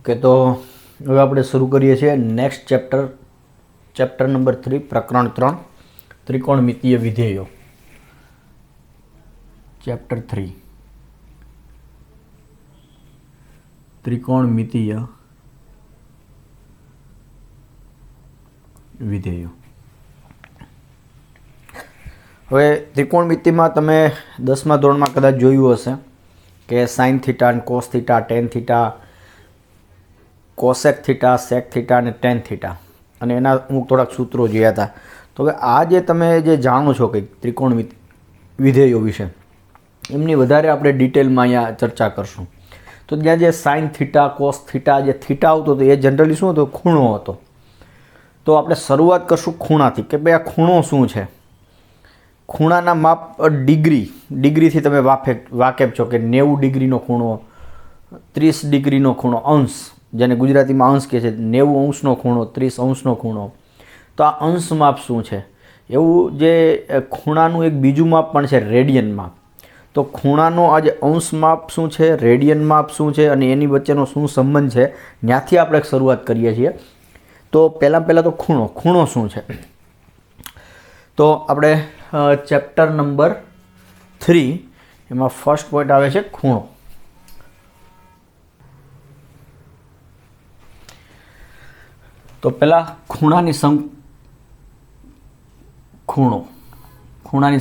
Okay, તો હવે આપણે શરૂ કરીએ છીએ નેક્સ્ટ ચેપ્ટર નંબર 3, પ્રકરણ 3, ત્રિકોણમિતીય વિધેયો. ચેપ્ટર 3, ત્રિકોણમિતીય વિધેયો. હવે ત્રિકોણમિતિમાં તમે 10મા ધોરણમાં કદાચ જોયું હશે કે સાઇન થીટા અને cos theta, tan theta, cosec theta, sec theta અને ટેન થીટા, અને એના અમુક થોડાક સૂત્રો જોયા હતા. તો હવે આ જે તમે જે જાણો છો કે ત્રિકોણ વિધેયો વિશે, એમની વધારે આપણે ડિટેલમાં અહીંયા ચર્ચા કરશું. તો ત્યાં જે સાઇન થીટા, કોસ થીટા, જે થીટા આવતો હતો એ જનરલી શું હતો? ખૂણો હતો. તો આપણે શરૂઆત કરશું ખૂણાથી કે ભાઈ આ ખૂણો શું છે. ખૂણાના માપ ડિગ્રીથી તમે વાકેફ છો કે 90 ડિગ્રીનો ખૂણો, 30 ડિગ્રીનો ખૂણો, અંશ, જેને ગુજરાતીમાં અંશ કહે છે, 90 અંશનો ખૂણો, 30 અંશનો ખૂણો. તો આ અંશ માપ શું છે? એવું જે ખૂણાનું એક બીજું માપ પણ છે, રેડિયન માપ. તો ખૂણાનો આ જે અંશ માપ શું છે, રેડિયન માપ શું છે, અને એની વચ્ચેનો શું સંબંધ છે, ત્યાંથી આપણે શરૂઆત કરીએ છીએ. તો પહેલાં તો ખૂણો શું છે? તો આપણે ચેપ્ટર નંબર 3 એમાં ફર્સ્ટ પોઈન્ટ આવે છે ખૂણો. તો પહેલાં ખૂણાની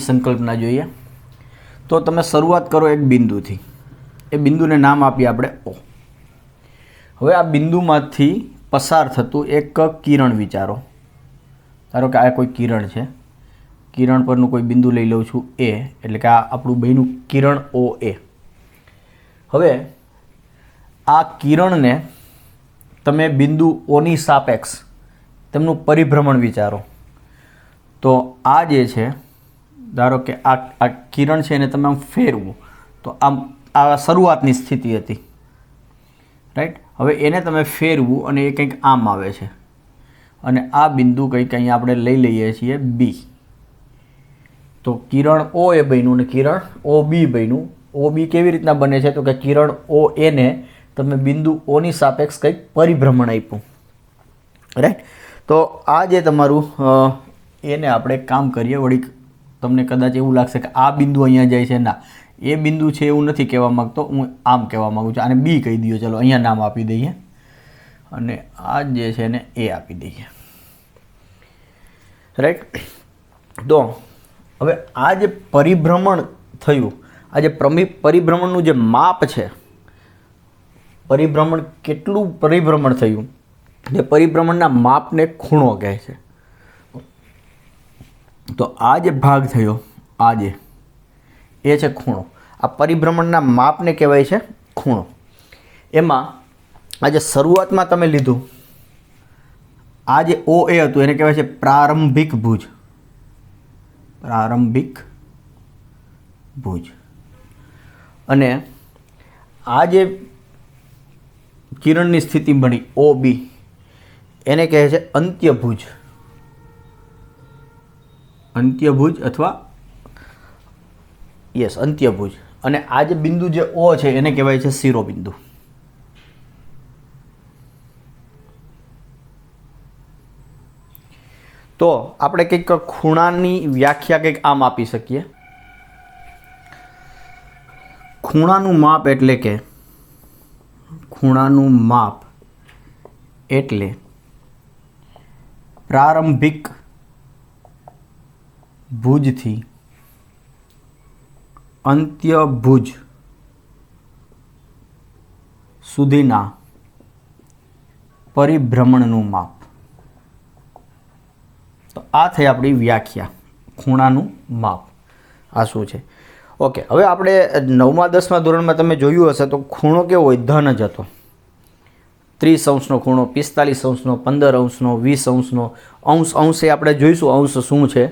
સંકલ્પના જોઈએ. તો તમે શરૂઆત કરો એક બિંદુથી. એ બિંદુને નામ આપીએ આપણે O. હવે આ બિંદુમાંથી પસાર થતું એક કિરણ વિચારો. ધારો કે આ કોઈ કિરણ છે, કિરણ પરનું કોઈ બિંદુ લઈ લઉં છું A, એટલે કે આ આપણું બન્યું કિરણ OA. હવે આ કિરણને તમે બિંદુ Oની સાપેક્ષ તેમનું પરિભ્રમણ વિચારો. તો આ જે છે, ધારો કે આ કિરણ છે એને તમે આમ ફેરવું, તો આમ આ શરૂઆતની સ્થિતિ હતી, રાઈટ. હવે એને તમે ફેરવું અને એ કંઈક આમ આવે છે, અને આ બિંદુ કંઈક અહીંયા આપણે લઈ લઈએ છીએ B. તો કિરણ O એ બન્યું અને કિરણ OB બન્યું. OB કેવી રીતના બને છે? તો કે કિરણ OA ને તમે બિંદુ Oની સાપેક્ષ કંઈક પરિભ્રમણ આપ્યું, રાઈટ. તો આ જે તમારું એને આપણે કામ કરીએ. વળી તમને કદાચ એવું લાગશે કે આ બિંદુ અહીંયા જાય છે. ના, એ બિંદુ છે એવું નથી કહેવા માગતો, હું આમ કહેવા માગું છું. આને B કહી દઈએ, ચલો અહીંયા નામ આપી દઈએ, અને આ જે છે એને A આપી દઈએ, રાઈટ. તો હવે આ જે પરિભ્રમણ થયું, આ જે પરિભ્રમણનું જે માપ છે, પરિભ્રમણ કેટલું પરિભ્રમણ થયું, જે પરિભ્રમણના માપને ખૂણો કહે છે. તો આ જે ભાગ થયો, આ જે એ છે ખૂણો. આ પરિભ્રમણના માપને કહેવાય છે ખૂણો. એમાં આ જે શરૂઆતમાં તમે લીધું, આ જે OA હતું એને કહેવાય છે પ્રારંભિક ભુજ. અને આ જે કિરણની સ્થિતિ બની OB, એને કહે છે અંત્યભુજ અથવા અંત્યભુજ. અને આ જે બિંદુ જે O છે એને કહેવાય છે શિરોબિંદુ. તો આપણે કંઈક ખૂણાની વ્યાખ્યા કંઈક આમ આપી શકીએ. ખૂણાનું માપ એટલે પ્રારંભિક ભુજથી અંત્યભુજ સુધીના પરિભ્રમણનું માપ. તો આ થઈ આપણી વ્યાખ્યા, ખૂણાનું માપ આ શું છે. ઓકે, હવે આપણે 9મા 10મા ધોરણમાં તમે જોયું હશે તો ખૂણો કેવો હોય? ધન જ હતો. 30 અંશનો ખૂણો, 45 અંશનો, 15 અંશનો, 20 અંશનો. અંશ એ આપણે જોઈશું અંશ શું છે.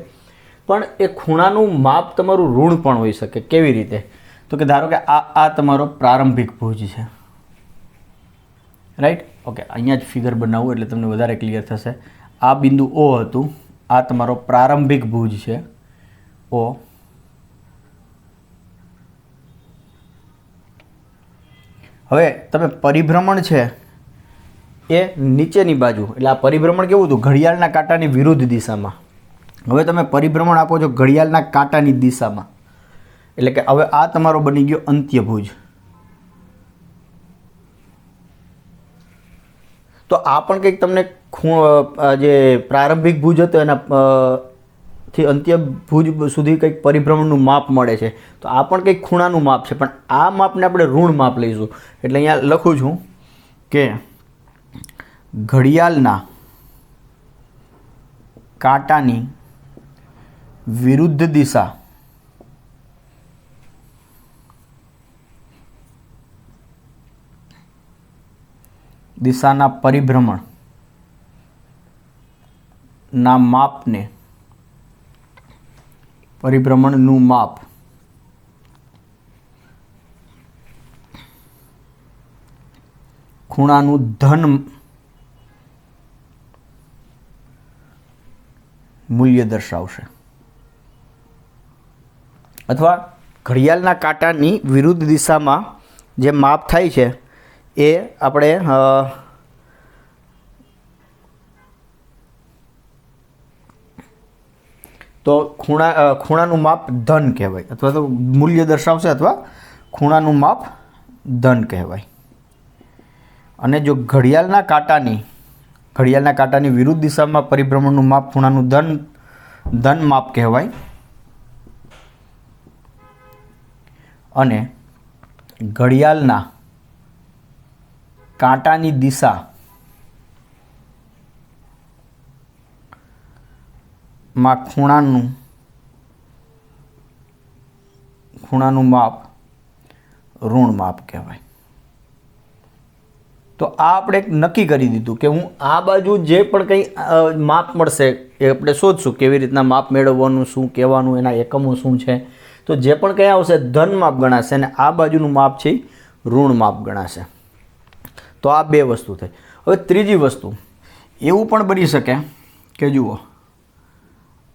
પણ એ ખૂણાનું માપ તમારું ઋણ પણ હોઈ શકે. કેવી રીતે? તો કે ધારો કે આ તમારો પ્રારંભિક ભુજ છે, રાઈટ. ઓકે, અહીંયા જ ફિગર બનાવવું એટલે તમને વધારે ક્લિયર થશે. આ બિંદુ O હતું, આ તમારો પ્રારંભિક ભુજ છે O. હવે તમે પરિભ્રમણ છે એ નીચેની બાજુ, એટલે આ પરિભ્રમણ કેવું હતું? ઘડિયાળના કાંટાની વિરુદ્ધ દિશામાં. હવે તમે પરિભ્રમણ આપો છો ઘડિયાળના કાંટાની દિશામાં, એટલે કે હવે આ તમારો બની ગયો અંત્યભુજ. તો આ પણ કંઈક તમને જે પ્રારંભિક ભુજ હતો એના થી અંત્યભુજ સુધી કંઈક પરિભ્રમણનું માપ મળે છે. તો આ પણ કંઈક ખૂણાનું માપ છે, પણ આ માપને આપણે ઋણ માપ લઈશું. એટલે અહીંયા લખું છું કે ઘડિયાળના કાંટાની વિરુદ્ધ દિશાના પરિભ્રમણના માપને પરિભ્રમણનું માપ ખૂણાનું ધન મૂલ્ય દર્શાવશે. અથવા ઘડિયાળના કાંટાની વિરુદ્ધ દિશામાં જે માપ થાય છે એ આપણે તો ખૂણાનું માપ ધન કહેવાય, અથવા તો મૂલ્ય દર્શાવશે, અથવા ખૂણાનું માપ ધન કહેવાય. અને જો ઘડિયાળના કાંટાની વિરુદ્ધ દિશામાં પરિભ્રમણનું માપ ખૂણાનું ધન માપ કહેવાય. અને ઘડિયાળના કાંટાની દિશામાં ખૂણાનું માપ ઋણ માપ કહેવાય. તો આ આપણે નક્કી કરી દીધું કે હું આ બાજુ જે પણ કંઈ માપ મળશે એ આપણે શોધશું, કેવી રીતના માપ મેળવવાનું, શું કહેવાનું, એના એકમો શું છે. તો જે પણ કંઈ આવશે ધન માપ ગણાશે, અને આ બાજુનું માપ છે ઋણ માપ ગણાશે. તો આ બે વસ્તુ થઈ. હવે ત્રીજી વસ્તુ એવું પણ બની શકે કે જુઓ,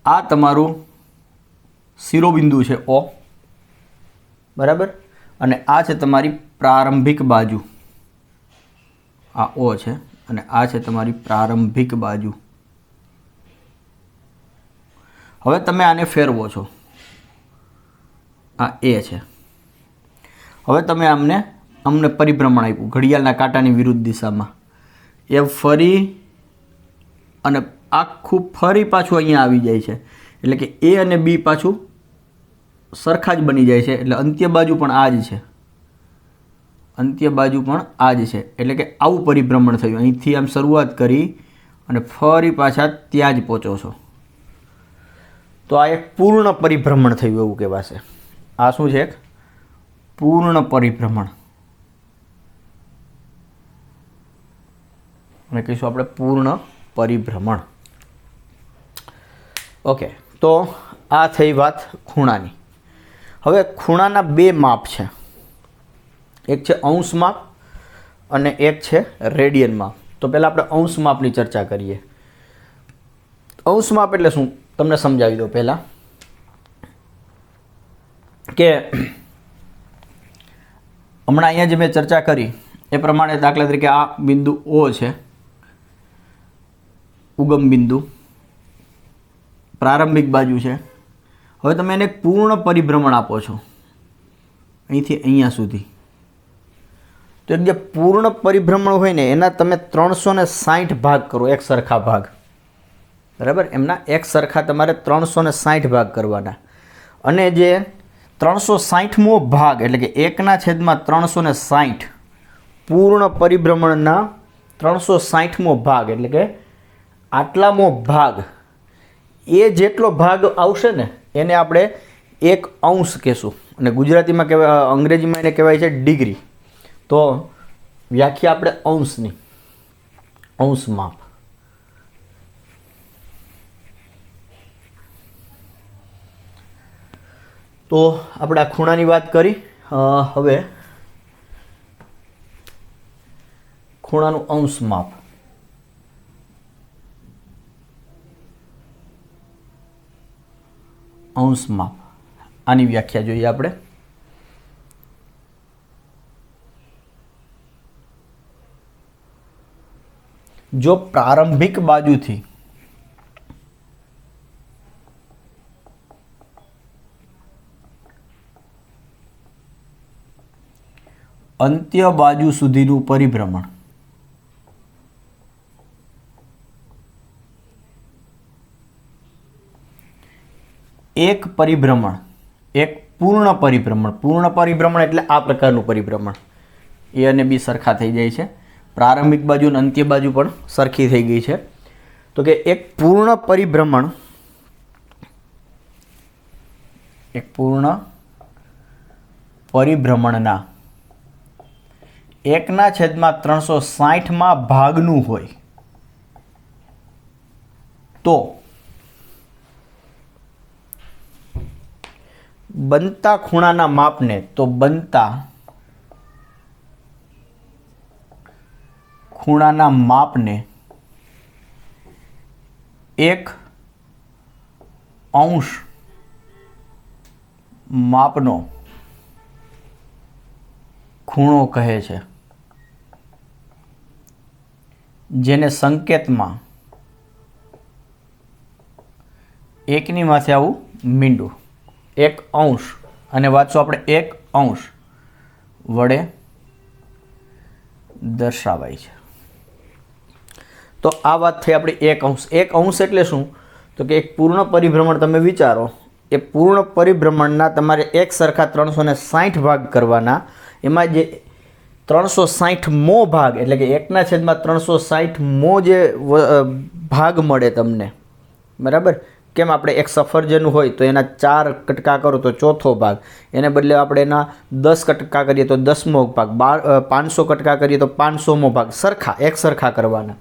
આ તમારું શિરોબિંદુ છે O, બરાબર, અને આ છે તમારી પ્રારંભિક બાજુ. આ O છે અને આ છે તમારી પ્રારંભિક બાજુ. હવે તમે આને ફેરવો છો, આ A છે. હવે તમે અમને પરિભ્રમણ આપ્યું ઘડિયાળના કાંટાની વિરુદ્ધ દિશામાં. એ ફરી અને આખું ફરી પાછું અહીંયા આવી જાય છે, એટલે કે A અને B પાછું સરખા જ બની જાય છે. એટલે અંત્ય બાજુ પણ આ જ છે, અંત્ય બાજુ પણ આ જ છે. એટલે કે આવું પરિભ્રમણ થયું. અહીંથી આમ શરૂઆત કરી અને ફરી પાછા ત્યાં જ પહોંચો છો. તો આ એક પૂર્ણ પરિભ્રમણ થયું એવું કહેવાશે. આ શું છે? એક પૂર્ણ પરિભ્રમણ, અને કહીશું આપણે પૂર્ણ પરિભ્રમણ. ઓકે, તો આ થઈ વાત ખૂણાની. હવે ખૂણાના બે માપ છે, એક છે અંશ માપ અને એક છે રેડિયન માપ. તો પહેલાં આપણે અંશ માપની ચર્ચા કરીએ. અંશ માપ એટલે શું તમને સમજાવી દો પહેલાં, કે હમણાં અહીંયા જે મેં ચર્ચા કરી એ પ્રમાણે દાખલા તરીકે આ બિંદુ O છે, ઉગમ બિંદુ, પ્રારંભિક બાજુ છે. હવે તમે એને એક પૂર્ણ પરિભ્રમણ આપો છો અહીંથી અહીંયા સુધી. તો એક જે પૂર્ણ પરિભ્રમણ હોય ને એના તમે 360 ભાગ કરો, એક સરખા ભાગ, બરાબર. એમના એક સરખા તમારે 360 ભાગ કરવાના. અને જે 360મો ભાગ એટલે કે 1/360 પૂર્ણ પરિભ્રમણના 360મો ભાગ એટલે કે આટલામો ભાગ, એ જેટલો ભાગ આવશે ને એને આપણે એક અંશ કહેશું. અને ગુજરાતીમાં કહેવાય, અંગ્રેજીમાં એને કહેવાય છે ડિગ્રી. તો વ્યાખ્યા આપણે અંશની, અંશ માપ. તો આપણે આ ખૂણાની વાત કરી. હવે ખૂણાનું અંશ માપ. અંશ માપ, આની વ્યાખ્યા જોઈએ આપણે. જો પ્રારંભિક બાજુથી અંત્ય બાજુ સુધીનું પરિભ્રમણ એક પરિભ્રમણ, એક પૂર્ણ પરિભ્રમણ એટલે આ પ્રકારનું પરિભ્રમણ. એ અને બી સરખા થઈ જાય છે. પ્રારંભિક બાજુ અને અંત્ય બાજુ પણ સરખી થઈ ગઈ છે. તો કે એક પૂર્ણ પરિભ્રમણના 1/360 ભાગનું હોય તો બનતા ખૂણાના માપને 1 માપનો ખૂણો કહે છે, જેને સંકેતમાં 1 ની માથે આવું મીંડું 1° અને વાંચો આપણે 1° વડે દર્શાવાય છે. તો આ વાત થઈ આપણી 1° 1° એટલે શું? તો કે એક પૂર્ણ પરિભ્રમણ તમે વિચારો, એ પૂર્ણ પરિભ્રમણના તમારે એક સરખા 360 ભાગ કરવાના. એમાં જે 360મો ભાગ એટલે કે 1/360મો જે ભાગ મળે તમને, બરાબર? કેમ આપણે એક સફરજન હોય તો એના 4 કટકા કરો તો ચોથો ભાગ, એને બદલે આપણે એના 10 કટકા કરીએ તો 10મો ભાગ, 500 કટકા કરીએ તો 500મો ભાગ, એક સરખા કરવાના.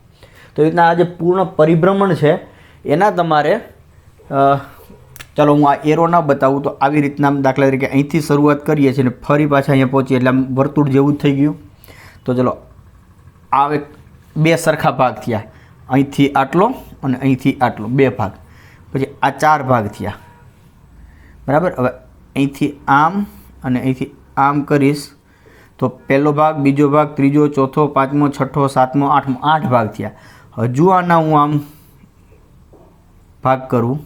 તો એ રીતના આ જે પૂર્ણ પરિભ્રમણ છે એના તમારે ચાલો હું આ એરો ના બતાવું તો આવી રીતના દાખલા તરીકે અહીંથી શરૂઆત કરીએ છીએ અને ફરી પાછા અહીંયા પહોંચીએ એટલે આમ વર્તુળ જેવું જ થઈ ગયું. તો ચલો આ 2 સરખા ભાગ થયા, અહીંથી આટલો અને અહીંથી આટલો 2 ભાગ, પછી આ 4 ભાગ થયા, બરાબર? હવે અહીંથી આમ અને અહીંથી આમ કરીશ તો પહેલો ભાગ, બીજો ભાગ, ત્રીજો, ચોથો, પાંચમો, છઠ્ઠો, સાતમો, આઠમો, 8 ભાગ થયા. હજુ આના હું આમ ભાગ કરું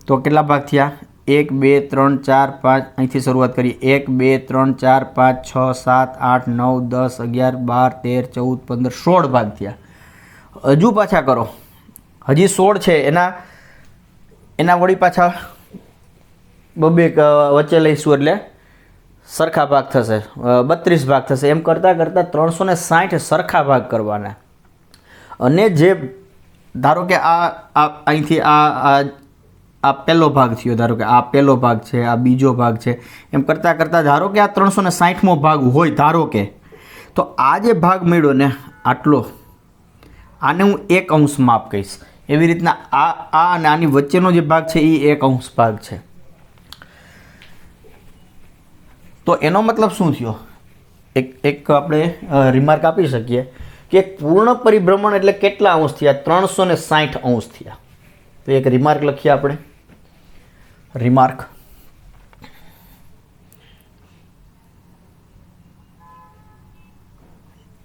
તો કેટલા ભાગ થયા? 1 2 3 4 5, અહીંથી શરૂઆત કરીએ 1 2 3 4 5 6 7 8 9 10 11 12 13 14 15 16 ભાગ થયા. હજુ પાછા કરો, હજી 16 છે, એના વળી પાછા બબે વચ્ચે લઈશું એટલે સરખા ભાગ થશે, 32 ભાગ થશે. એમ કરતાં કરતાં 360 સરખા ભાગ કરવાના. અને જે ધારો કે આ અહીંથી આ પહેલો ભાગ થયો, ધારો કે આ પહેલો ભાગ છે, આ બીજો ભાગ છે, એમ કરતાં કરતાં ધારો કે આ 360મો ભાગ હોય, ધારો કે, તો આ જે ભાગ મળ્યો ને આટલો, આને હું 1° માપ કહીશ. એવી રીતના આ અને આની વચ્ચેનો જે ભાગ છે એ 1° ભાગ છે. તો એનો મતલબ શું થયો? એક આપણે રિમાર્ક આપી શકીએ કે એક પૂર્ણ પરિભ્રમણ એટલે કેટલા અંશ થયા? 360 અંશ થયા. તો એક રિમાર્ક લખીએ આપણે. રિમાર્ક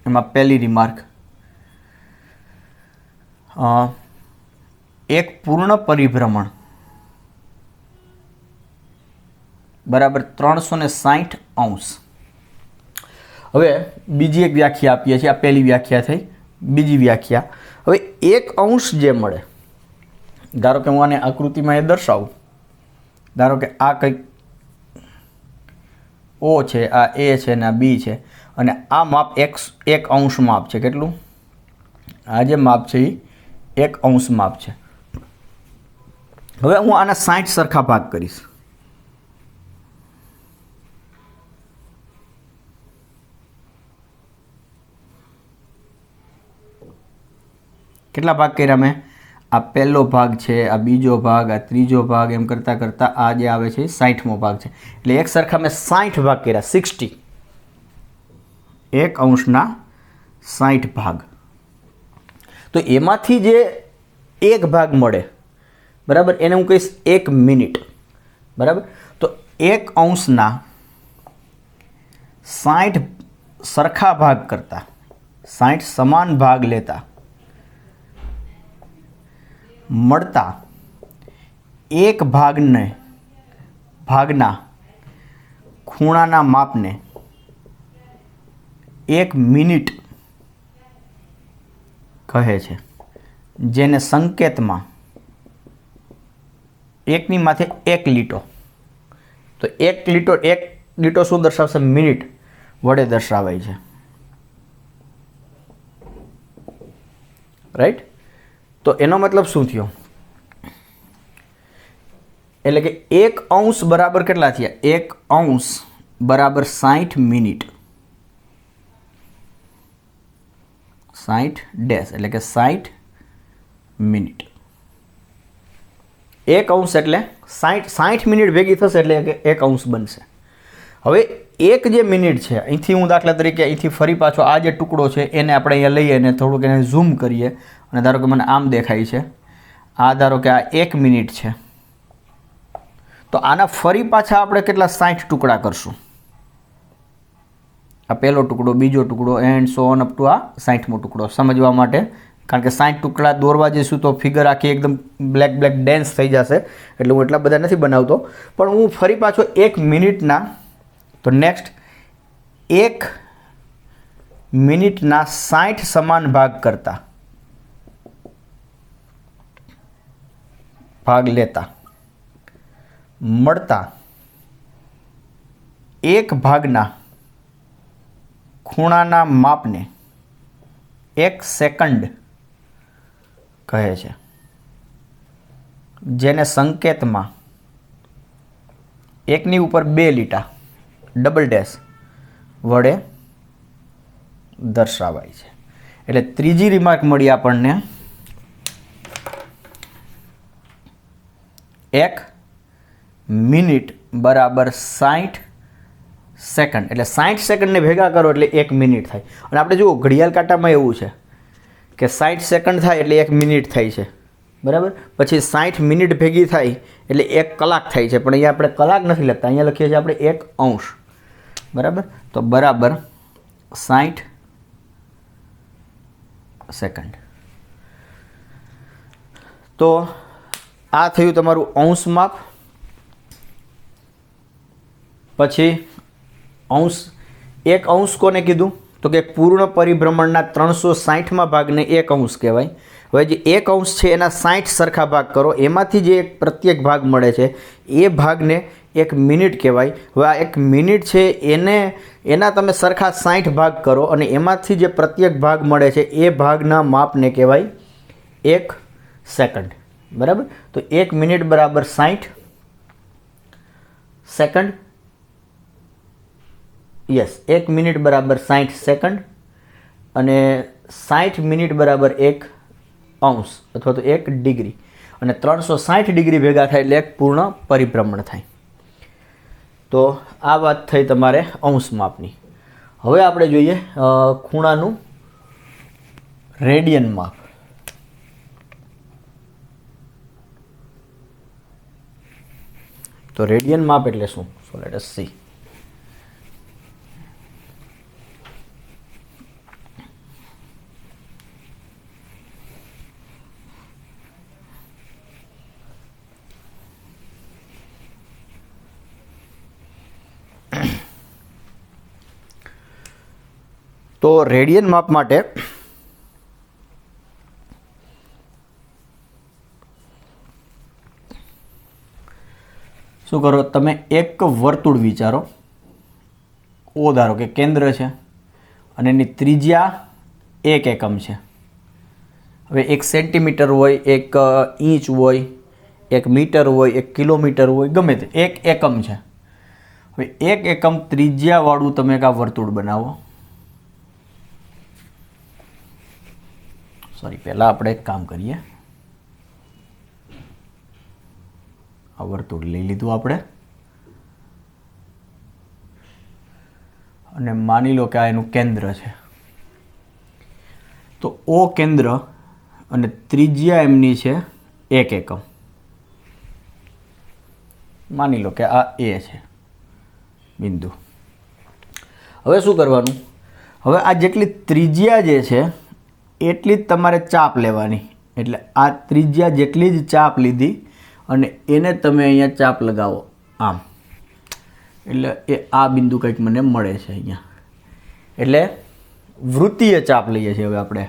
એમાં પહેલી રિમાર્ક, એક પૂર્ણ પરિભ્રમણ બરાબર 360 અંશ. હવે બીજી એક વ્યાખ્યા આપીએ છીએ. આ પહેલી વ્યાખ્યા થઈ. બીજી વ્યાખ્યા, હવે 1° જે મળે, ધારો કે હું આને આકૃતિમાં એ દર્શાવું, ધારો કે આ કંઈક O છે, આ A છે અને આ B છે, અને આ માપ 1° માપ છે. કેટલું? આ જે માપ છે એ 1° માપ છે. હવે હું આના 60 સરખા ભાગ કરીશ. કેટલા ભાગ કર્યા મેં? આ પહેલો ભાગ છે, આ બીજો ભાગ, આ ત્રીજો ભાગ, એમ કરતાં કરતાં આ જે આવે છે 60મો ભાગ છે. એટલે એક સરખા મેં 60 ભાગ કર્યા. 60 1°ના 60 ભાગ. તો એમાંથી જે એક ભાગ મળે, બરાબર, એને હું કહીશ 1 મિનિટ, બરાબર? તો 1°ના 60 સરખા ભાગ કરતા, 60 સમાન ભાગ લેતા મળતા એક ભાગના ખૂણાના માપને 1 મિનિટ કહે છે, જેને સંકેતમાં એકની માથે 1 લીટો, તો 1 લીટો શું દર્શાવશે? મિનિટ વડે દર્શાવાય છે, રાઈટ? તો એનો મતલબ શું થયો? એટલે કે 1 અંશ બરાબર કેટલા થયા? 1 અંશ બરાબર 60 મિનિટ, 60 ડેશ એટલે કે 60 મિનિટ. 1 અંશ એટલે 60 મિનિટ ભેગી થશે એટલે કે 1 અંશ બનશે. હવે એક જે મિનિટ છે, અહીંથી હું દાખલા તરીકે અહીંથી ફરી પાછો આ જે ટુકડો છે એને આપણે અહીંયા લઈએ અને થોડુંક એને ઝૂમ કરીએ અને ધારો કે મને આમ દેખાય છે, આ ધારો કે આ 1 મિનિટ છે, તો આના ફરી પાછા આપણે કેટલા 60 ટુકડા કરશું. આ પહેલો ટુકડો, બીજો ટુકડો and so on up to આ 60મો ટુકડો સમજવા માટે, કારણ કે 60 ટુકડા દોરવા જઈશું તો ફિગર આખી એકદમ બ્લેક ડેન્સ થઈ જશે, એટલે હું એટલા બધા નથી બનાવતો. પણ હું ફરી પાછો 1 મિનિટના, તો નેક્સ્ટ 1 મિનિટના 60 સમાન ભાગ કરતા ભાગ લેતા મળતા એક ભાગના ખૂણાના માપને 1 સેકન્ડ કહે છે, જેને સંકેતમાં 1ની ઉપર 2 લીટા ડબલ ડેશ વડે દર્શાવાય છે. એટલે ત્રીજી રિમાર્ક મળી આપણને, 1 મિનિટ બરાબર 60 સેકન્ડ, એટલે 60 સેકન્ડને ભેગા કરો એટલે 1 મિનિટ થાય. અને આપણે જુઓ ઘડિયાળ કાંટામાં એવું છે કે 60 સેકન્ડ થાય એટલે 1 મિનિટ થાય છે, બરાબર? પછી 60 મિનિટ ભેગી થાય એટલે 1 કલાક થાય છે, પણ અહીંયા આપણે કલાક નથી લખતા, અહીંયા લખીએ છીએ આપણે 1 અંશ, બરાબર? તો બરાબર 60 સેકન્ડ. તો આ થયું તમારું અંશ માપ. પછી અંશ, 1 અંશ કોને કીધું? તો કે પૂર્ણ પરિભ્રમણના 360મા ભાગને 1 અંશ કહેવાય. હવે જે 1 અંશ છે એના 60 સરખા ભાગ કરો, એમાંથી જે એક પ્રત્યેક ભાગ મળે છે એ ભાગને 1 મિનિટ કહેવાય. હવે આ 1 મિનિટ છે એના તમે સરખા 60 ભાગ કરો અને એમાંથી જે પ્રત્યેક ભાગ મળે છે એ ભાગના માપને કહેવાય 1 સેકન્ડ, બરાબર? તો 1 મિનિટ બરાબર 60 સેકન્ડ. યસ, 1 મિનિટ બરાબર 60 સેકન્ડ અને 60 મિનિટ બરાબર 1 અંશ અથવા તો 1 ડિગ્રી, અને 360 ડિગ્રી ભેગા થાય એટલે એક પૂર્ણ પરિભ્રમણ થાય. તો આ વાત થઈ તમારે અંશ માપની. હવે આપણે જોઈએ ખૂણાનું રેડિયન માપ. તો રેડિયન માપ એટલે શું? So let S C. તો રેડિયન માપ માટે શું કરો? તમે એક વર્તુળ વિચારો. ઓ ધારો કે કેન્દ્ર છે અને એની ત્રિજ્યા 1 એકમ છે. હવે 1 સેન્ટીમીટર હોય, 1 ઇંચ હોય, 1 મીટર હોય, 1 કિલોમીટર હોય, ગમે તે 1 એકમ છે. હવે 1 એકમ ત્રિજ્યાવાળું તમે એક આ વર્તુળ બનાવો. સોરી, પહેલાં આપણે એક કામ કરીએ. આ વર્તુળ લઈ લીધું આપણે અને માની લો કે આ એનું કેન્દ્ર છે. તો ઓ કેન્દ્ર અને ત્રિજ્યા એમની છે 1 એકમ. માની લો કે આ એ છે બિંદુ. હવે શું કરવાનું, હવે આ જેટલી ત્રિજ્યા જે છે એટલી જ તમારે ચાપ લેવાની. એટલે આ ત્રિજ્યા જેટલી જ ચાપ લીધી અને એને તમે અહીંયા ચાપ લગાવો આમ, એટલે એ આ બિંદુ કંઈક મને મળે છે અહીંયા. એટલે વૃત્તીય ચાપ લઈએ છીએ હવે આપણે,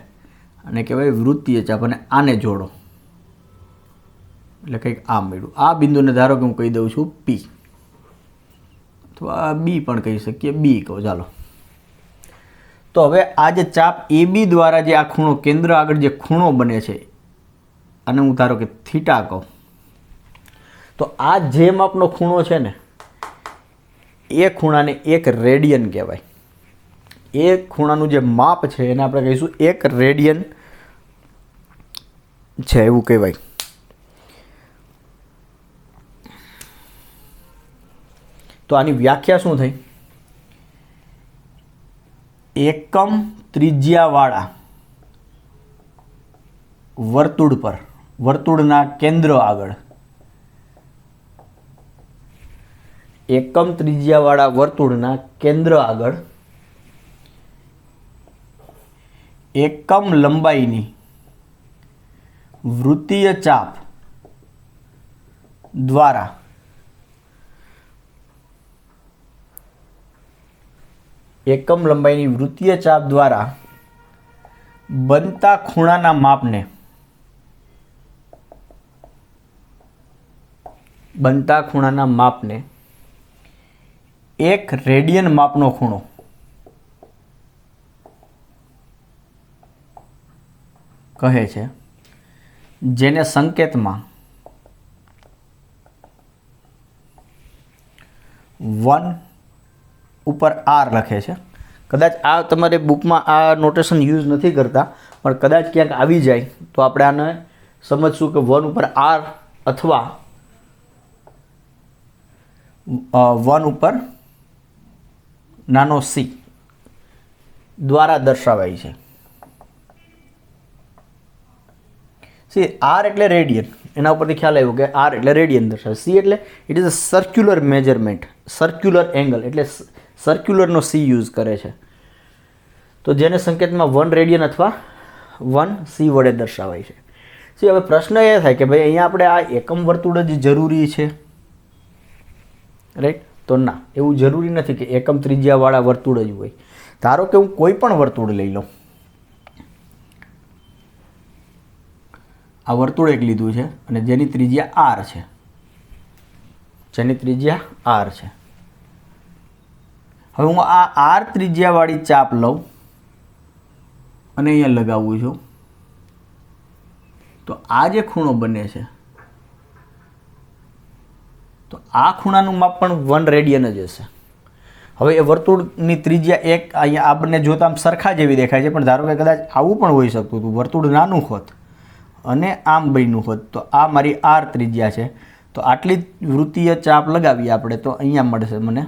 અને કહેવાય વૃત્તીય ચાપ. અને આને જોડો એટલે કંઈક આમ મળ્યું. આ બિંદુને ધારો કે હું કહી દઉં છું પી, અથવા બી પણ કહી શકીએ, બી કહો ચાલો. તો હવે આ જે ચાપ એ બી દ્વારા જે આ ખૂણો કેન્દ્ર આગળ જે ખૂણો બને છે, અને હું ધારો કે થીટા કહું, તો આ જે માપનો ખૂણો છે ને એ ખૂણાને એક રેડિયન કહેવાય. એ ખૂણાનું જે માપ છે એને આપણે કહીશું 1 રેડિયન છે એવું કહેવાય. તો આની વ્યાખ્યા શું થઈ? એકમ ત્રિજ્યાવાળા વર્તુળ પર, વર્તુળના કેન્દ્ર આગળ, એકમ ત્રિજ્યાવાળા વર્તુળના કેન્દ્ર આગળ એકમ લંબાઈની વૃત્તીય ચાપ દ્વારા એકમ લંબાઈની વૃત્તીય ચાપ દ્વારા બનતા ખૂણાના માપને એક રેડિયન માપનો ખૂણો કહે છે, જેને સંકેતમાં 1 ઉપર આર લખે છે. કદાચ આ તમારે બુકમાં આ નોટેશન યુઝ નથી કરતા, પણ કદાચ ક્યાંક આવી જાય તો આપણે આને સમજશું કે 1 ઉપર આર અથવા 1 ઉપર નાનો સી દ્વારા દર્શાવાય છે. આર એટલે રેડિયન, એના ઉપરથી ખ્યાલ આવ્યો કે આર એટલે રેડિયન દર્શાવે. સી એટલે it is a circular measurement, circular angle, એટલે સર્ક્યુલરનો સી યુઝ કરે છે. તો જેને સંકેતમાં 1 રેડિયન અથવા 1 સી વડે દર્શાવાય છે. હવે પ્રશ્ન એ થાય કે ભાઈ અહીંયા આપણે આ એકમ વર્તુળ જ જરૂરી છે, રાઈટ? તો ના, એવું જરૂરી નથી કે એકમ ત્રિજ્યાવાળા વર્તુળ જ હોય. ધારો કે હું કોઈ પણ વર્તુળ લઈ લઉં, આ વર્તુળ એક લીધું છે અને જેની ત્રિજ્યા આર છે, હવે હું આ આર ત્રિજ્યાવાળી ચાપ લઉં અને અહીંયા લગાવું છું, તો આ જે ખૂણો બને છે, તો આ ખૂણાનું માપ પણ 1 રેડિયન જ હશે. હવે એ વર્તુળની ત્રિજ્યા એક અહીંયા આ બંને જોતા આમ સરખા જેવી દેખાય છે, પણ ધારો કે કદાચ આવું પણ હોઈ શકતું હતું, વર્તુળ નાનું હોત અને આમ બન્યું હોત, તો આ મારી આર ત્રિજ્યા છે, તો આટલી વૃત્તીય ચાપ લગાવીએ આપણે, તો અહીંયા મળશે મને,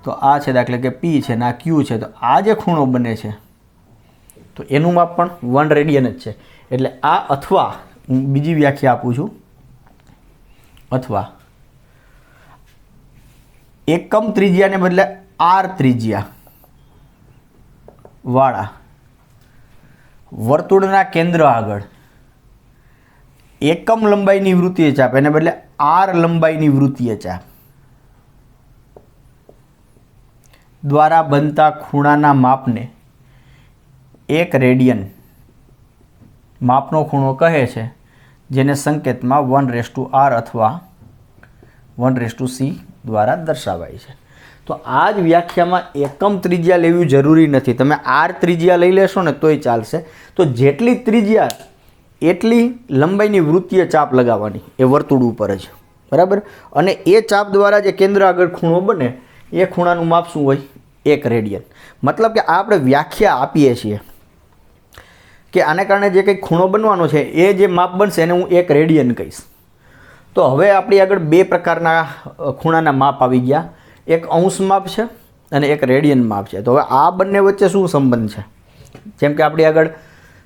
તો આ છે દાખલા કે પી છે ને આ ક્યુ છે, તો આ જે ખૂણો બને છે તો એનું માપ પણ 1 રેડિયન જ છે. એટલે આ અથવા હું બીજી વ્યાખ્યા આપું છું, અથવા એકમ ત્રિજ્યાને બદલે આર ત્રિજ્યા વાળા વર્તુળના કેન્દ્ર આગળ એકમ લંબાઈની વૃત્તીય ચાપ, એને બદલે આર લંબાઈની વૃત્તીય ચાપ દ્વારા બનતા ખૂણાના માપને 1 રેડિયન માપનો ખૂણો કહે છે, જેને સંકેતમાં 1r અથવા 1c દ્વારા દર્શાવાય છે. તો આ જ વ્યાખ્યામાં એકમ ત્રિજ્યા લેવી જરૂરી નથી, તમે આર ત્રિજ્યા લઈ લેશો ને તોય ચાલશે. તો જેટલી ત્રિજ્યા એટલી લંબાઈની વૃત્તીય ચાપ લગાવવાની એ વર્તુળ ઉપર જ, બરાબર? અને એ ચાપ દ્વારા જે કેન્દ્ર આગળ ખૂણો બને એ ખૂણાનું માપ શું હોય? 1 રેડિયન. મતલબ કે આપણે વ્યાખ્યા આપીએ છીએ કે આને કારણે જે કંઈ ખૂણો બનવાનો છે એ જે માપ બનશે એને હું 1 રેડિયન કહીશ. તો હવે આપણી આગળ 2 પ્રકારના ખૂણાના માપ આવી ગયા, એક અંશ માપ છે અને એક રેડિયન માપ છે. તો હવે આ બંને વચ્ચે શું સંબંધ છે? જેમ કે આપણી આગળ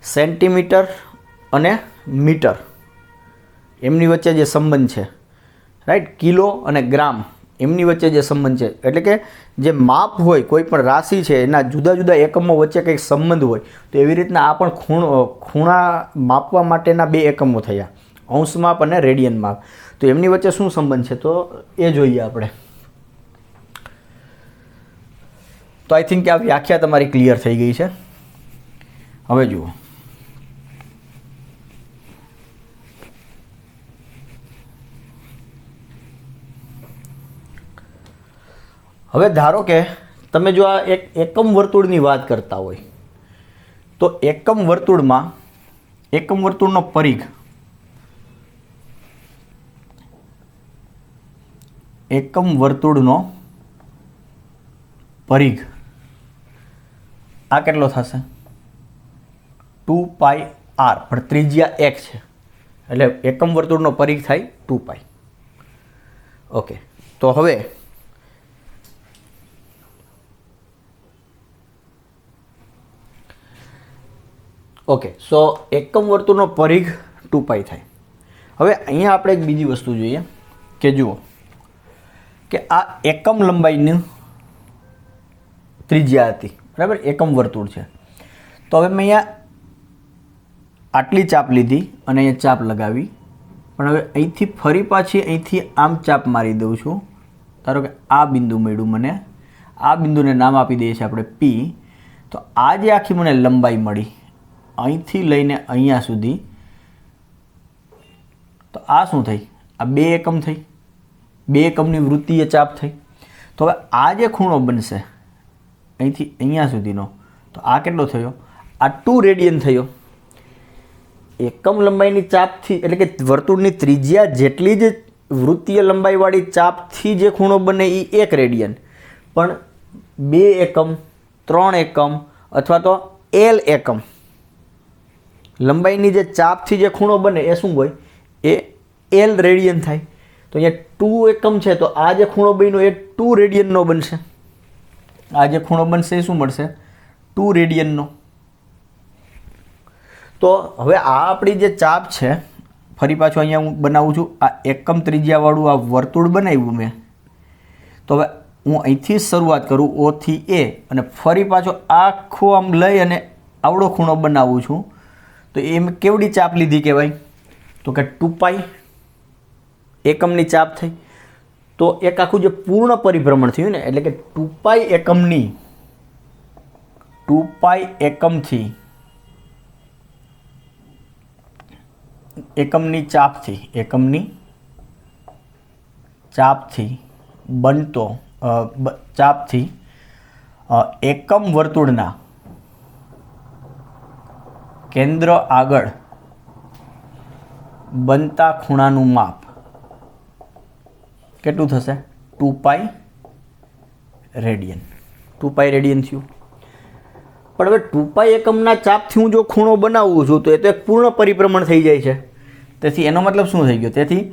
સેન્ટીમીટર અને મીટર એમની વચ્ચે જે સંબંધ છે, રાઈટ, કિલો અને ગ્રામ એમની વચ્ચે જે સંબંધ છે, એટલે કે જે માપ હોય કોઈ પણ રાશિ છે એના જુદા જુદા એકમો વચ્ચે કંઈક સંબંધ હોય, તો એવી રીતના આ પણ ખૂણા માપવા માટેના બે એકમો થયા, અંશ માપ અને રેડિયન માપ. તો એમની વચ્ચે શું સંબંધ છે તો એ જોઈએ આપણે. તો આઈ થિંક કે આ વ્યાખ્યા તમારી ક્લિયર થઈ ગઈ છે. હવે જુઓ, હવે ધારો કે તમે જો આ એક એકમ વર્તુળની વાત કરતા હોય તો એકમ વર્તુળનો પરિઘ, એકમ વર્તુળનો પરિઘ આ કેટલો થશે? 2πr, પણ ત્રિજ્યા 1 છે એટલે એકમ વર્તુળનો પરિઘ થાય 2π. ઓકે, તો હવે સો એકમ વર્તુળનો પરિઘ 2π થાય. હવે અહીંયા આપણે એક બીજી વસ્તુ જોઈએ કે જુઓ કે આ એકમ લંબાઈની ત્રિજ્યા હતી, બરાબર, એકમ વર્તુળ છે. તો હવે મેં અહીંયા આટલી ચાપ લીધી અને અહીંયા ચાપ લગાવી, પણ હવે અહીંથી ફરી પાછી અહીંથી આમ ચાપ મારી દઉં છું. ધારો કે આ બિંદુ મળ્યું મને, આ બિંદુને નામ આપી દઈએ છીએ આપણે P. તો આ જે આખી મને લંબાઈ મળી અહીંથી લઈને અહીંયા સુધી, તો આ શું થઈ? આ 2 એકમ થઈ, 2 એકમની વૃત્તીય ચાપ થઈ. તો હવે આ જે ખૂણો બનશે અહીંથી અહીંયા સુધીનો, તો આ કેટલો થયો? આ 2 રેડિયન થયો. એકમ લંબાઈની ચાપથી, એટલે કે વર્તુળની ત્રિજ્યા જેટલી જ વૃત્તીય લંબાઈવાળી ચાપથી જે ખૂણો બને એ 1 રેડિયન, પણ 2 એકમ, 3 એકમ અથવા તો L એકમ લંબાઈની જે ચાપથી જે ખૂણો બને એ શું હોય? એ L રેડિયન થાય. તો અહીંયા 2 એકમ છે તો આ જે ખૂણો બન્યો એ 2 રેડિયનનો બનશે. આ જે ખૂણો બનશે એ શું મળશે? 2 રેડિયનનો. તો હવે આ આપણી જે ચાપ છે, ફરી પાછું અહીંયા હું બનાવું છું, આ એકમ ત્રિજ્યાવાળું આ વર્તુળ બનાવ્યું મેં. તો હવે હું અહીંથી શરૂઆત કરું O થી A અને ફરી પાછો આખો આમ લઈ અને આવડો ખૂણો બનાવું છું. તો એ મેં કેવડી ચાપ લીધી કહેવાય? તો કે 2π એકમની ચાપ થઈ. તો એક આખું જે પૂર્ણ પરિભ્રમણ થયું ને, એટલે કે 2π એકમથી એકમની ચાપથી બનતો ચાપથી એકમ વર્તુળના કેન્દ્ર આગળ બનતા ખૂણાનું માપ કેટલું થશે? 2π રેડિયન. 2π રેડિયન થયું. પણ હવે 2π એકમના ચાપથી હું જો ખૂણો બનાવું છું તો એ તો એક પૂર્ણ પરિભ્રમણ થઈ જાય છે. તેથી એનો મતલબ શું થઈ ગયો? તેથી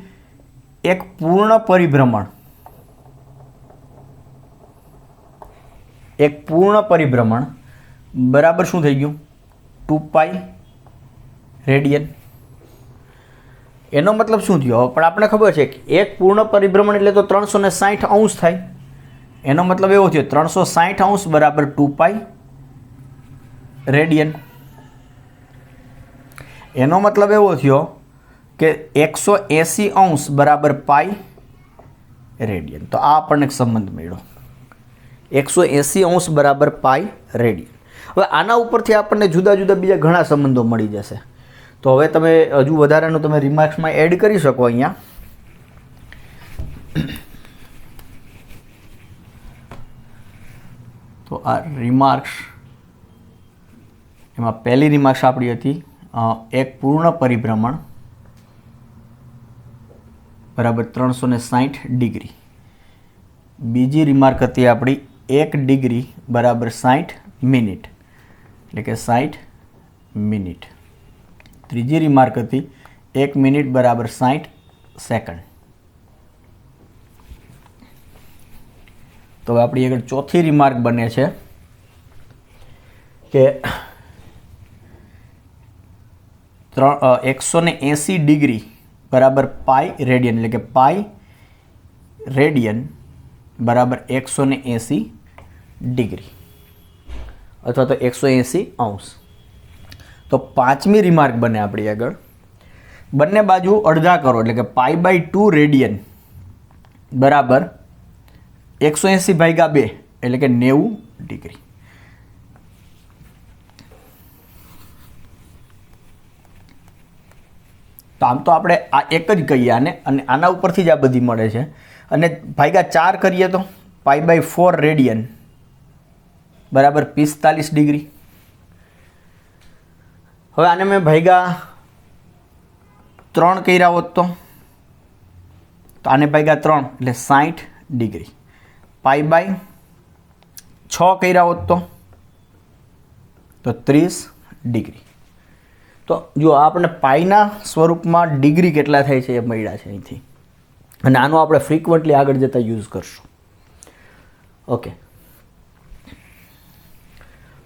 એક પૂર્ણ પરિભ્રમણ બરાબર શું થઈ ગયું? 2π રેડિયન. એનો મતલબ શું થયો? પણ આપણે ખબર છે કે એક પૂર્ણ પરિભ્રમણ એટલે તો 360 અંશ થાય. એનો મતલબ એવો થયો 360 અંશ બરાબર 2π રેડિયન. એનો મતલબ એવો થયો કે 180 અંશ બરાબર π રેડિયન. તો આ આપણને એક સંબંધ મળ્યો, 180 અંશ બરાબર π રેડિયન. હવે આના ઉપરથી આપણને જુદા જુદા બીજા ઘણા સંબંધો મળી જશે. તો હવે તમે હજુ વધારાનું તમે રિમાર્ક્સમાં એડ કરી શકો અહીંયા. તો આ રિમાર્ક્સ, એમાં પહેલી રિમાર્ક્સ આપણી હતી એક પૂર્ણ પરિભ્રમણ બરાબર 360 ડિગ્રી. બીજી રિમાર્ક હતી આપણી 1 ડિગ્રી બરાબર 60 મિનિટ, એટલે કે 60 મિનિટ. ત્રીજી રિમાર્ક હતી 1 મિનિટ બરાબર 60 સેકન્ડ. તો આપણી આગળ ચોથી રિમાર્ક બને છે કે 180 ડિગ્રી બરાબર π રેડિયન, એટલે કે π રેડિયન બરાબર 180 ડિગ્રી અથવા તો 180 અંશ. તો પાંચમી રિમાર્ક બને આપણી આગળ, બંને બાજુ અડધા કરો એટલે કે π/2 રેડિયન બરાબર 180/2 એટલે કે 90 ડિગ્રી. તો આમ તો આપણે આ એક જ કહીએ આને, અને આના ઉપરથી જ આ બધી મળે છે, અને ભાગ્યા 4 કરીએ તો π/4 રેડિયન બરાબર 45 ડિગ્રી. હવે આને મેં ભાગ્યા 3 કર્યા હોત તો આને ભાગ્યા 3 એટલે 60 ડિગ્રી. π/6 કર્યા હોત તો 30 ડિગ્રી. તો જો આપણે પાઈના સ્વરૂપમાં ડિગ્રી કેટલા થાય છે એ મળ્યા છે અહીંથી, અને આનો આપણે ફ્રીક્વન્ટલી આગળ જતાં યુઝ કરશું. ઓકે,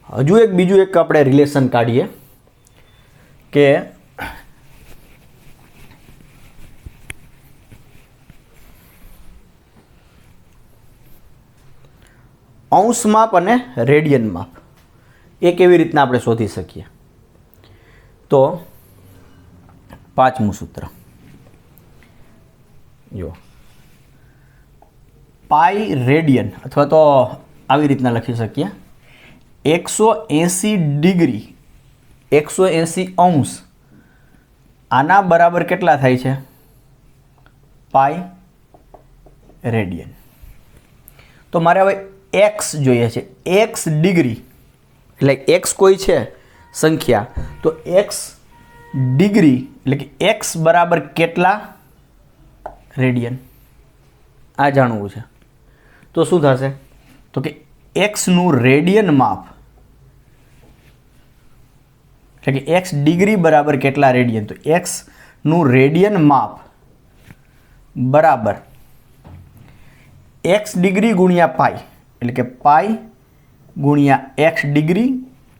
હજુ બીજું એક આપણે રિલેશન કાઢીએ કે અંશ માપ અને રેડિયન માપ એ કેવી રીતના આપણે શોધી શકીએ. તો પાંચમું સૂત્ર જો, પાઈ રેડિયન અથવા તો આવી રીતના લખી શકીએ 180 ડિગ્રી 180 અંશ આના બરાબર કેટલા થાય છે પાઈ રેડિયન. તો મારે હવે એક્સ જોઈએ છે, એક્સ ડિગ્રી એટલે એક્સ કોઈ છે સંખ્યા, તો એક્સ ડિગ્રી એટલે કે એક્સ બરાબર કેટલા રેડિયન આ જાણવું છે. તો શું થશે તો કે એક્સનું રેડિયન માપ એટલે કે એક્સ ડિગ્રી બરાબર કેટલા રેડિયન, તો એક્સનું રેડિયન માપ બરાબર એક્સ ડિગ્રી ગુણ્યા પાઈ એટલે કે પાઈ ગુણ્યા એક્સ ડિગ્રી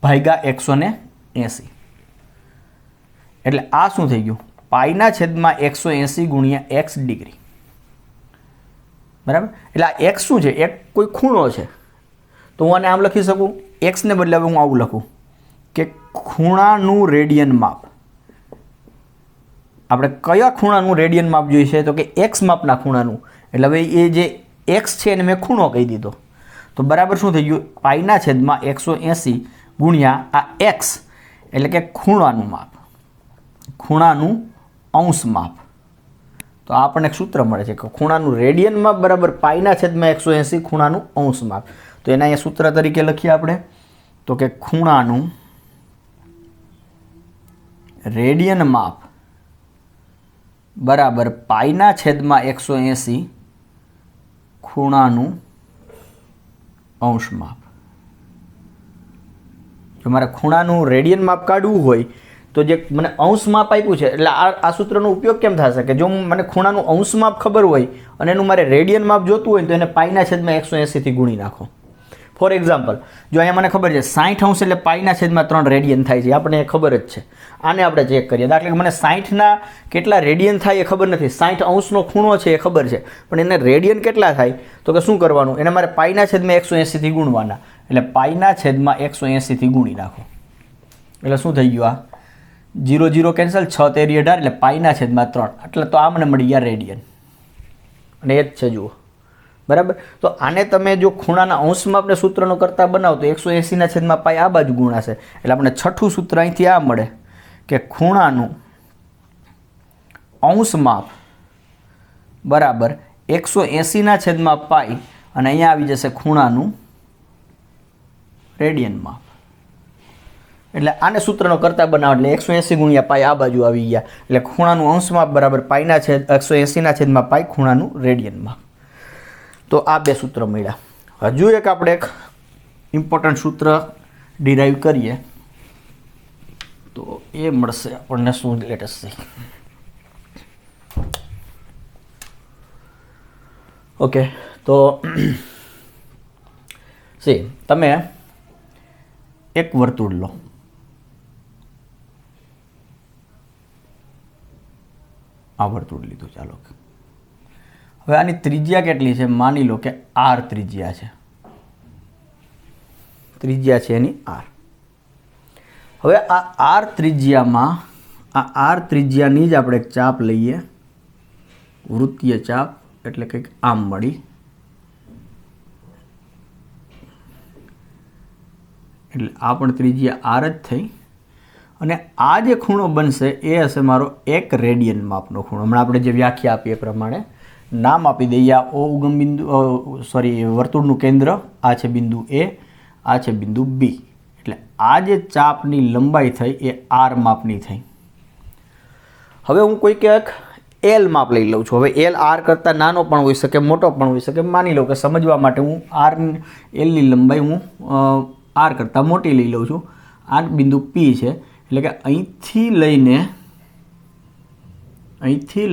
ભાગ્યા 180. એટલે આ શું થઈ ગયું પાઈના છેદમાં 180 ગુણ્યા એક્સ ડિગ્રી બરાબર. એટલે આ એક્સ શું છે, એક કોઈ ખૂણો છે, તો હું આને આમ લખી શકું, એક્સને બદલે હું આવું લખું કે ખૂણાનું રેડિયન માપ. આપણે કયા ખૂણાનું રેડિયન માપ જોઈએ છે તો કે એક્સ માપના ખૂણાનું. એટલે હવે એ જે એક્સ છે એને મેં ખૂણો કહી દીધો, તો બરાબર શું થઈ ગયું પાઈના છેદમાં 180 ગુણ્યા આ એક્સ એટલે કે ખૂણાનું માપ, ખૂણાનું અંશ માપ. તો આપણને એક સૂત્ર મળે છે કે ખૂણાનું રેડિયન માપ બરાબર પાઈના છેદમાં 180 ખૂણાનું અંશ માપ. તો એના અહીંયા સૂત્ર તરીકે લખીએ આપણે તો કે ખૂણાનું રેડિયન માપ બરાબર પાઈના છેદમાં 180 ખૂણાનું અંશ માપ. જો મારે ખૂણાનું રેડિયન માપ કાઢવું હોય તો જે મને અંશ માપ આપ્યું છે, એટલે આ સૂત્રનો ઉપયોગ કેમ થશે કે જો મને ખૂણાનું અંશ માપ ખબર હોય અને એનું મારે રેડિયન માપ જોતું હોય તો એને પાઈના છેદમાં 180 થી ગુણી નાખો. ફોર એક્ઝામ્પલ, જો અહીંયા મને ખબર છે 60 અંશ એટલે પાઈના છેદમાં 3 રેડિયન થાય છે, આપણને ખબર જ છે. આને આપણે ચેક કરીએ. દાખલા કે મને 60ના કેટલા રેડિયન થાય એ ખબર નથી, 60 અંશનો ખૂણો છે એ ખબર છે, પણ એને રેડિયન કેટલા થાય તો કે શું કરવાનું, એને મારે પાઈના છેદમાં 180 થી ગુણવાના. એટલે પાઈના છેદમાં 180 થી ગુણી નાખો એટલે શું થઈ ગયું, આ 0 0 કેન્સલ, 6 તેરી 18 એટલે પાઈના છેદમાં 3. એટલે તો આ મને મળી ગયા રેડિયન, અને એ જ છે જુઓ બરાબર. તો આને તમે જો ખૂણાના અંશ માપને સૂત્રનો કરતા બનાવો તો 180ના છેદમાં પાઈ આ બાજુ ગુણાશે. એટલે આપણે છઠ્ઠું સૂત્ર અહીંથી આ મળે કે ખૂણાનું અંશ માપ બરાબર 180ના છેદમાં પાઈ, અને અહીંયા આવી જશે ખૂણાનું રેડિયન માપ. એટલે આને સૂત્રનો કરતા બનાવો એટલે 180 ગુણ્યા પાઈ આ બાજુ આવી ગયા. એટલે ખૂણાનું અંશ માપ બરાબર પાઈના છેદ 180ના છેદમાં પાઈ ખૂણાનું રેડિયન માપ. તો આ બે સૂત્ર મળ્યા. હજુ એક આપણે એક ઇમ્પોર્ટન્ટ સૂત્ર ડિરાઈવ કરીએ તો એ મળશે આપણને શું, લેટેસ્ટ સી. ઓકે, તો સી તમે એક વર્તુળ લો, આ વર્તુળ લીધું, ચાલો હવે આની ત્રિજ્યા કેટલી છે? માની લો કે આર ત્રિજ્યા છે, ત્રિજ્યા છે એની આર. હવે આ આર ત્રિજ્યામાં આ આર ત્રિજ્યાની જ આપણે એક ચાપ લઈએ, વૃત્તીય ચાપ, એટલે કંઈક આમ મળી. એટલે આ પણ ત્રિજ્યા આર જ થઈ. અને આ જે ખૂણો બનશે એ હશે મારો 1 રેડિયન માપનો ખૂણો. હમણાં આપણે જે વ્યાખ્યા આપી એ પ્રમાણે નામ આપી દઈએ. આ ઓ ઉગમ બિંદુ, વર્તુળનું કેન્દ્ર આ છે બિંદુ એ, આ છે બિંદુ બી. એટલે આ જે ચાપની લંબાઈ થઈ એ આર માપની થઈ. હવે હું કોઈ ક્યાંક એલ માપ લઈ લઉં છું. હવે એલ આર કરતાં નાનો પણ હોઈ શકે, મોટો પણ હોઈ શકે. માની લો કે સમજવા માટે હું એલની લંબાઈ હું આર કરતાં મોટી લઈ લઉં છું. આ બિંદુ પી છે, એટલે કે અહીંથી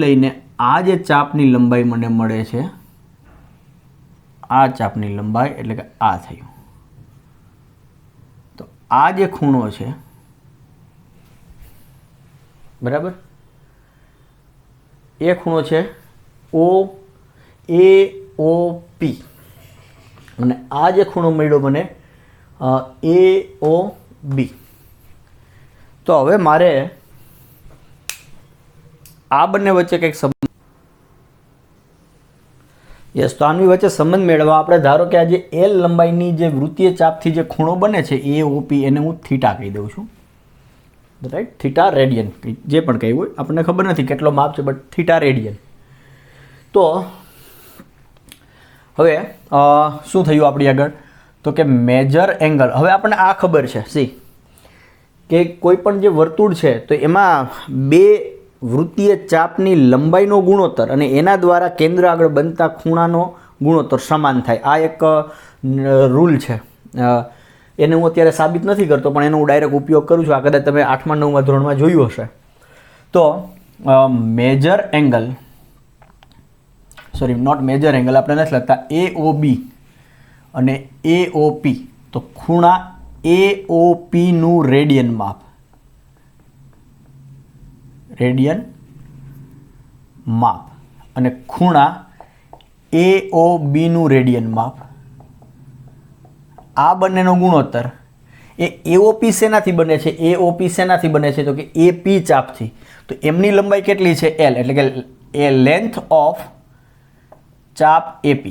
લઈને આ જે ચાપની લંબાઈ મને મળે છે, આ ચાપની લંબાઈ, એટલે કે આ થયું. તો આ જે ખૂણો છે, બરાબર, એ ખૂણો છે AOP. અને આ જે ખૂણો મળ્યો મને AOB. તો હવે મારે આ બંને વચ્ચે કંઈક સંબંધ, યસ, તો આની વચ્ચે સંબંધ મેળવવા આપણે ધારો કે આ જે એલ લંબાઈની જે વૃત્તીય ચાપથી જે ખૂણો બને છે AOP, એને હું થીટા કહી દઉં છું, રાઈટ? થીટા રેડિયન, જે પણ કહ્યું હોય, આપણને ખબર નથી કેટલો માપ છે, બટ થીટા રેડિયન. તો હવે શું થયું આપણી આગળ? તો કે મેજર એંગલ. હવે આપણને આ ખબર છે કે કોઈ પણ જે વર્તુળ છે તો એમાં બે વૃત્તીય ચાપની લંબાઈનો ગુણોત્તર અને એના દ્વારા કેન્દ્ર આગળ બનતા ખૂણાનો ગુણોત્તર સમાન થાય. આ એક રૂલ છે. એને હું અત્યારે સાબિત નથી કરતો, પણ એનો હું ડાયરેક્ટ ઉપયોગ કરું છું. આ કદાચ તમે 8મા 9મા ધોરણમાં જોયું હશે. તો major angle, sorry, not major angle, આપણે નથી લખતા AOB અને AOP. તો ખૂણા AOP નું રેડિયન માપ, અને ખૂણા AOB નું રેડિયન માપ, આ બંનેનો ગુણોત્તર એ AOP શેનાથી બને છે? AOP શેનાથી બને છે? તો કે AP ચાપથી. તો એમની લંબાઈ કેટલી છે? L, એટલે કે એ લેન્થ ઓફ ચાપ AP.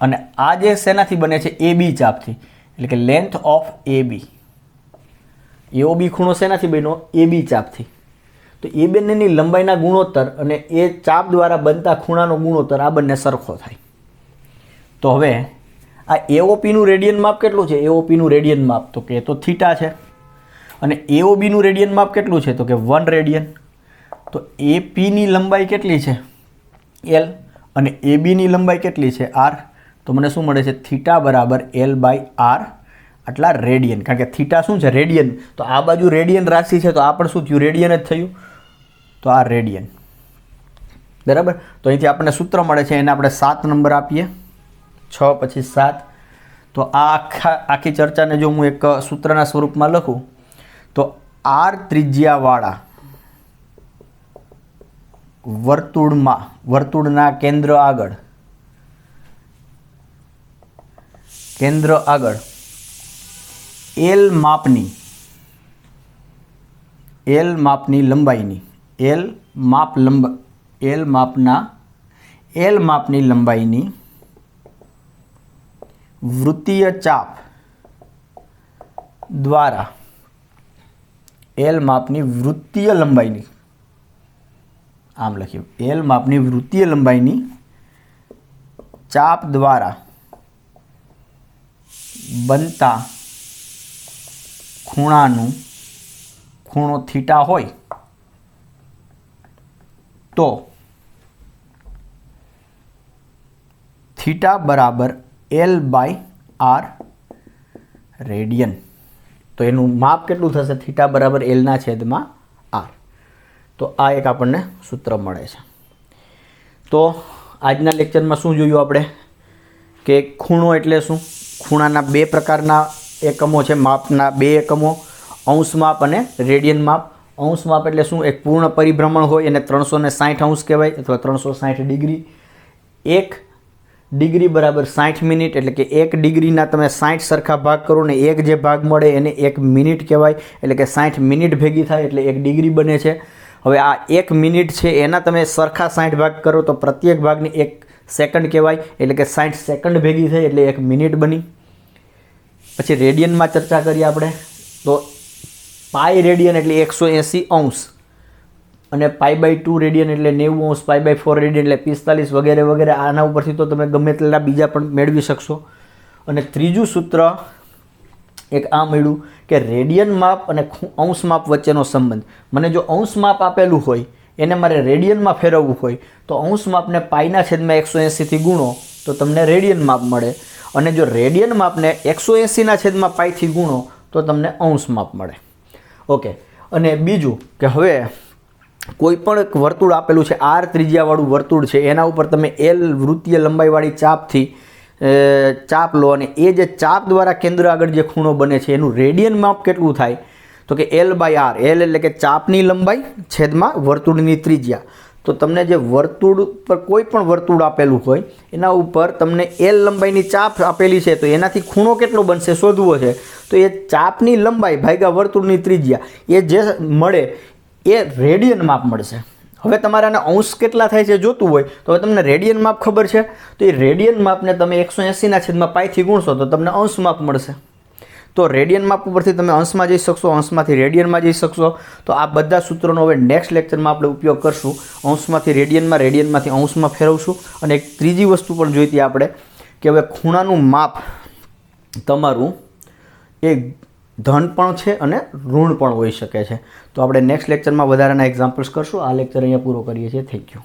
અને આ જે શેનાથી બને છે? AB ચાપથી, એટલે કે લેન્થ ઓફ AB. AOB ખૂણો શેનાથી બન્યો? AB ચાપથી. તો એ બંનેની લંબાઈના ગુણોત્તર અને એ ચાપ દ્વારા બનતા ખૂણાનો ગુણોત્તર આ બંને સરખો થાય. તો હવે આ AOP નું રેડિયન માપ કેટલું છે? AOP નું રેડિયન માપ તો કે તો થીટા છે. અને AOB નું રેડિયન માપ કેટલું છે? તો કે 1 રેડિયન. તો AP ની લંબાઈ કેટલી છે? L. અને AB ની લંબાઈ કેટલી છે? R. તો મને શું મળે છે? થીટા બરાબર L/R, આટલા રેડિયન. કારણ કે થીટા શું છે? રેડિયન. તો આ બાજુ રેડિયન રાશિ છે, તો આ પણ શું થયું? રેડિયન જ થયું. તો આ રેડિયન, બરાબર. તો અહીંથી આપણને સૂત્ર મળે છે, એને આપણે 7 નંબર આપીએ, 6 પછી 7. તો આ આખી ચર્ચાને જો હું એક સૂત્રના સ્વરૂપમાં લખું તો R ત્રિજ્યાવાળા વર્તુળના કેન્દ્ર આગળ L માપની લંબાઈની લંબાઈની વૃત્તીય ચાપ દ્વારા L માપની વૃત્તીય લંબાઈની, આમ લખ્યું, L માપની વૃત્તીય લંબાઈની ચાપ દ્વારા બનતા ખૂણો થીટા હોય તો થીટા બરાબર L/R રેડિયન. તો એનું માપ કેટલું થશે? થીટા બરાબર L/R. તો આ એક આપણને સૂત્ર મળે છે. તો આજના લેક્ચરમાં શું જોયું આપણે? કે ખૂણો એટલે શું? ખૂણાના 2 પ્રકારના એકમો છે, માપના 2 એકમો, અંશ માપ અને રેડિયન માપ. અંશ માપ એટલે શું? એક પૂર્ણ પરિભ્રમણ હોય એને 360 અંશ કહેવાય, અથવા 360 ડિગ્રી. 1 ડિગ્રી બરાબર 60 મિનિટ, એટલે કે 1 ડિગ્રીના તમે 60 સરખા ભાગ કરો ને એક જે ભાગ મળે એને 1 મિનિટ કહેવાય, એટલે કે 60 મિનિટ ભેગી થાય એટલે 1 ડિગ્રી બને છે. હવે આ 1 મિનિટ છે એના તમે સરખા 60 ભાગ કરો તો પ્રત્યેક ભાગને 1 સેકન્ડ કહેવાય, એટલે કે 60 સેકન્ડ ભેગી થઈ એટલે 1 મિનિટ બની. પછી રેડિયનમાં ચર્ચા કરીએ આપણે તો પાઈ રેડિયન એટલે 180 અંશ અને π/2 રેડિયન એટલે 90 અંશ, π/4 રેડિયન એટલે 45 વગેરે વગેરે. આના ઉપરથી તો તમે ગમે તેટલા બીજા પણ મેળવી શકશો. અને ત્રીજું સૂત્ર એક આ મળ્યું કે રેડિયન માપ અને અંશ માપ વચ્ચેનો સંબંધ. મને જો અંશ માપ આપેલું હોય એને મારે રેડિયનમાં ફેરવવું હોય તો અંશ માપને પાઈના છેદમાં 180થી ગુણો તો તમને રેડિયન માપ મળે, અને જો રેડિયન માપને 180ના છેદમાં પાઈથી ગુણો તો તમને અંશ માપ મળે. ઓકે. અને બીજું કે હવે કોઈ પણ એક વર્તુળ આપેલું છે, R ત્રિજ્યાવાળું વર્તુળ છે, એના ઉપર તમે L વૃત્તીય લંબાઈવાળી ચાપથી ચાપ લો અને એ જે ચાપ દ્વારા કેન્દ્ર આગળ જે ખૂણો બને છે એનું રેડિયન માપ કેટલું થાય તો કે L/R. L એટલે કે ચાપની લંબાઈ છેદમાં વર્તુળની ત્રિજ્યા. તો તમને જે વર્તુળ પર કોઈ પણ વર્તુળ આપેલું હોય એના ઉપર તમને L લંબાઈની ચાપ આપેલી છે તો એનાથી ખૂણો કેટલો બનશે શોધવો છે તો એ ચાપની લંબાઈ ભાગ્યા વર્તુળની ત્રિજ્યા એ જે મળે એ રેડિયન માપ મળશે. હવે તમારે આના અંશ કેટલા થાય છે જોતું હોય તો હવે તમને રેડિયન માપ ખબર છે તો એ રેડિયન માપને તમે 180ના છેદમાં પાઈથી ગુણશો તો તમને અંશ માપ મળશે. તો રેડિયન માપ ઉપરથી તમે અંશમાં જઈ શકશો, અંશમાંથી રેડિયનમાં જઈ શકશો. તો આ બધા સૂત્રોનો હવે નેક્સ્ટ લેક્ચરમાં આપણે ઉપયોગ કરશું. અંશમાંથી રેડિયનમાં, રેડિયનમાંથી અંશમાં ફેરવશું. અને એક ત્રીજી વસ્તુ પણ જોઈતી આપણે કે હવે ખૂણાનું માપ તમારું એ ધન પણ છે અને ઋણ પણ હોઈ શકે છે. તો આપણે નેક્સ્ટ લેક્ચરમાં વધારાના એક્ઝામ્પલ્સ કરશું. આ લેક્ચર અહીંયા પૂરો કરીએ છીએ. Thank you.